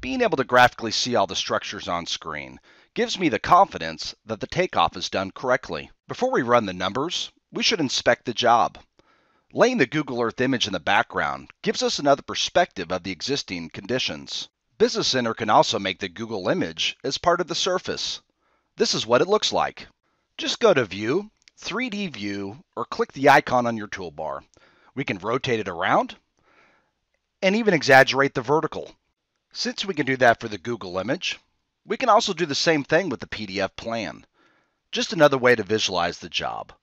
Being able to graphically see all the structures on screen gives me the confidence that the takeoff is done correctly. Before we run the numbers, we should inspect the job. Laying the Google Earth image in the background gives us another perspective of the existing conditions. Business Center can also make the Google image as part of the surface. This is what it looks like. Just go to View, 3D View, or click the icon on your toolbar. We can rotate it around and even exaggerate the vertical. Since we can do that for the Google image, we can also do the same thing with the PDF plan. Just another way to visualize the job.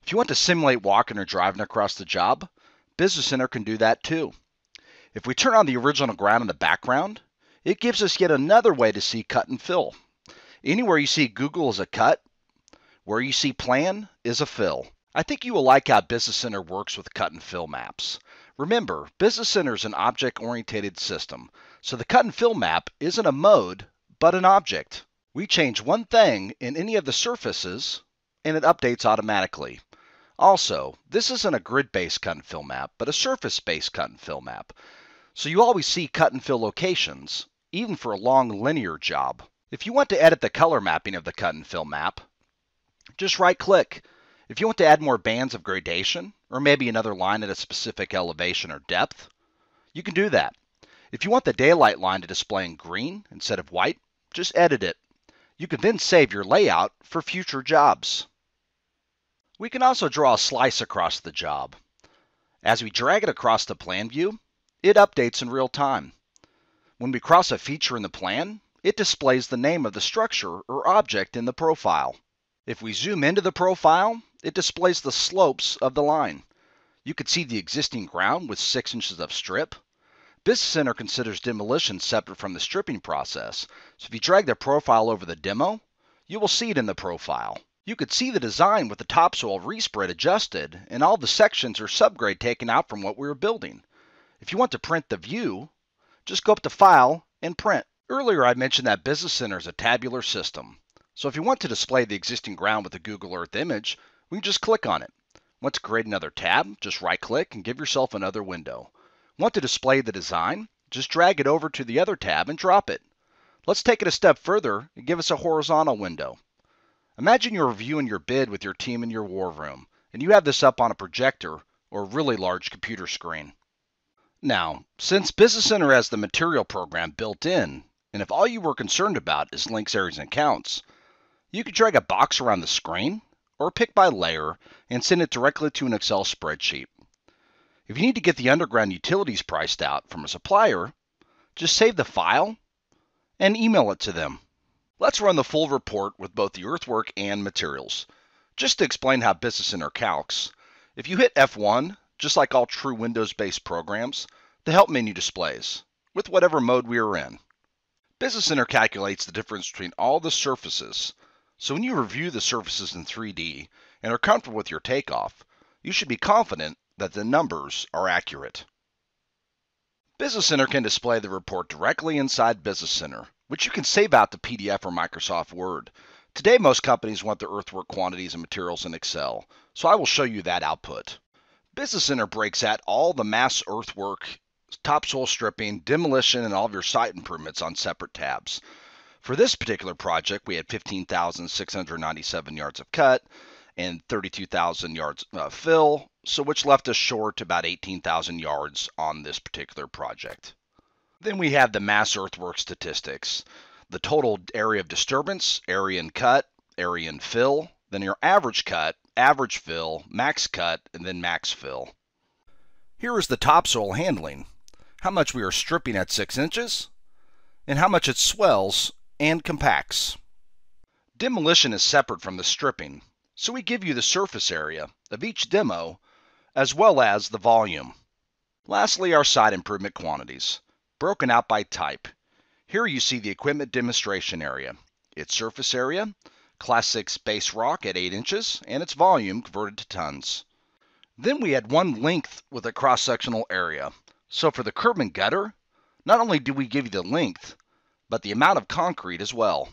If you want to simulate walking or driving across the job, Business Center can do that too. If we turn on the original ground in the background, it gives us yet another way to see cut and fill. Anywhere you see Google is a cut, where you see plan is a fill. I think you will like how Business Center works with cut and fill maps. Remember, Business Center is an object-oriented system, so the cut and fill map isn't a mode, but an object. We change one thing in any of the surfaces, and it updates automatically. Also, this isn't a grid-based cut and fill map, but a surface-based cut and fill map. So you always see cut and fill locations, even for a long linear job. If you want to edit the color mapping of the cut and fill map, just right-click. If you want to add more bands of gradation, or maybe another line at a specific elevation or depth, you can do that. If you want the daylight line to display in green instead of white, just edit it. You can then save your layout for future jobs. We can also draw a slice across the job. As we drag it across the plan view, it updates in real time. When we cross a feature in the plan, it displays the name of the structure or object in the profile. If we zoom into the profile, it displays the slopes of the line. You can see the existing ground with 6 inches of strip. Business Center considers demolition separate from the stripping process, so if you drag the profile over the demo, you will see it in the profile. You could see the design with the topsoil respread adjusted and all the sections or subgrade taken out from what we were building. If you want to print the view, just go up to File and Print. Earlier I mentioned that Business Center is a tabular system. So if you want to display the existing ground with the Google Earth image, we can just click on it. Want to create another tab? Just right-click and give yourself another window. Want to display the design? Just drag it over to the other tab and drop it. Let's take it a step further and give us a horizontal window. Imagine you're reviewing your bid with your team in your war room, and you have this up on a projector or a really large computer screen. Now, since Business Center has the material program built in, and if all you were concerned about is links, areas, and counts, you could drag a box around the screen or pick by layer and send it directly to an Excel spreadsheet. If you need to get the underground utilities priced out from a supplier, just save the file and email it to them. Let's run the full report with both the earthwork and materials. Just to explain how Business Center calcs, if you hit F1, just like all true Windows-based programs, the help menu displays, with whatever mode we are in. Business Center calculates the difference between all the surfaces. So when you review the surfaces in 3D and are comfortable with your takeoff, you should be confident that the numbers are accurate. Business Center can display the report directly inside Business Center, which you can save out to PDF or Microsoft Word. Today, most companies want their earthwork quantities and materials in Excel, so I will show you that output. Business Center breaks out all the mass earthwork, topsoil stripping, demolition, and all of your site improvements on separate tabs. For this particular project, we had 15,697 yards of cut and 32,000 yards fill, so which left us short about 18,000 yards on this particular project. Then we have the mass earthwork statistics, the total area of disturbance, area and cut, area and fill, then your average cut, average fill, max cut, and then max fill. Here is the topsoil handling, how much we are stripping at 6 inches, and how much it swells and compacts. Demolition is separate from the stripping, so we give you the surface area of each demo as well as the volume. Lastly, our site improvement quantities, broken out by type. Here you see the equipment demonstration area, its surface area, Class 6 base rock at 8 inches, and its volume converted to tons. Then we had one length with a cross-sectional area. So for the curb and gutter, not only do we give you the length, but the amount of concrete as well.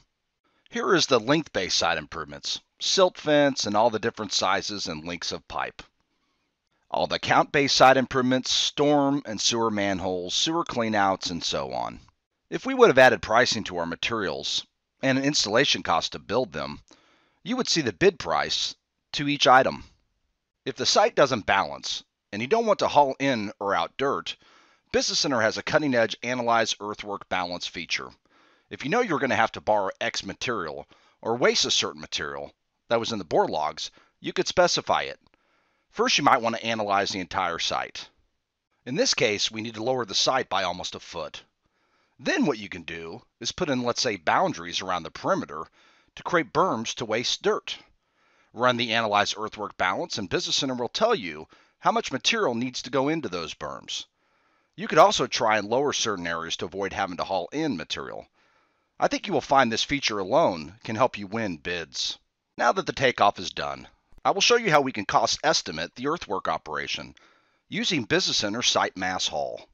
Here is the length-based site improvements, silt fence, and all the different sizes and lengths of pipe. All the count-based site improvements, storm and sewer manholes, sewer cleanouts, and so on. If we would have added pricing to our materials and an installation cost to build them, you would see the bid price to each item. If the site doesn't balance and you don't want to haul in or out dirt, Business Center has a cutting-edge Analyze Earthwork Balance feature. If you know you're going to have to borrow X material or waste a certain material that was in the bore logs, you could specify it. First, you might want to analyze the entire site. In this case, we need to lower the site by almost a foot. Then what you can do is put in, let's say, boundaries around the perimeter to create berms to waste dirt. Run the Analyze Earthwork Balance and Business Center will tell you how much material needs to go into those berms. You could also try and lower certain areas to avoid having to haul in material. I think you will find this feature alone can help you win bids. Now that the takeoff is done, I will show you how we can cost estimate the earthwork operation using Business Center Site Mass Haul.